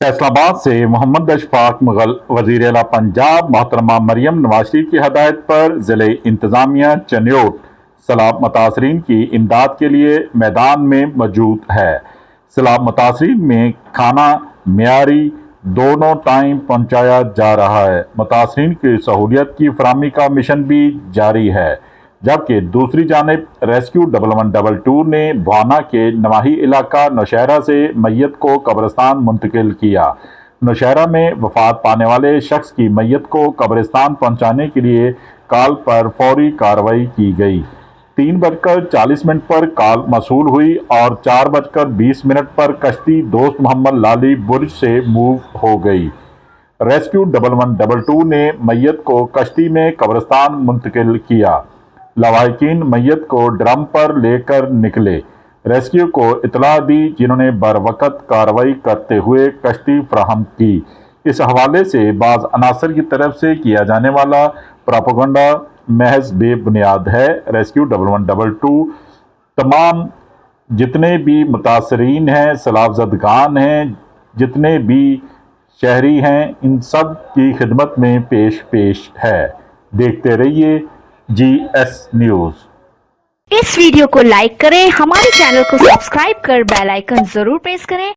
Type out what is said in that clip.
फैसलाबाद से मोहम्मद अशफाक मुगल वज़ीर आला पंजाब मोहतरमा मरियम नवाज शरीफ की हदायत पर ज़िले इंतज़ामिया चन्योट सैलाब मुतासरीन की इमदाद के लिए मैदान में मौजूद है। सैलाब मुतासरीन में खाना मियारी दोनों टाइम पहुँचाया जा रहा है। मुतासरीन की सहूलियत की फराहमी का मिशन भी जारी है, जबकि दूसरी जानिब रेस्क्यू 1112 ने भाना के नवाही इलाका नौशहरा से मैयत को कब्रिस्तान मुंतकिल किया। नौशहरा में वफात पाने वाले शख्स की मैयत को कब्रिस्तान पहुंचाने के लिए कॉल पर फौरी कार्रवाई की गई। 3:40 पर कॉल मसूल हुई और 4:20 पर कश्ती दोस्त मोहम्मद लाली बुर्ज से मूव हो गई। रेस्क्यू 1112 ने मैयत को कश्ती में कब्रिस्तान मुंतकिल किया। लवाहिकीन मैयत को ड्रम पर लेकर निकले। रेस्क्यू को इतला दी, जिन्होंने बरवकत कार्रवाई करते हुए कश्ती फराहम की। इस हवाले से बाज़ अनासर की तरफ से किया जाने वाला प्रोपेगेंडा महज बेबुनियाद है। रेस्क्यू 1112 तमाम जितने भी मुतासरीन हैं, सैलाबज़दगान हैं, जितने भी शहरी हैं, इन सब की खिदमत में पेश है। देखते रहिए GS न्यूज़। इस वीडियो को लाइक करें, हमारे चैनल को सब्सक्राइब कर बेल आइकन जरूर प्रेस करें।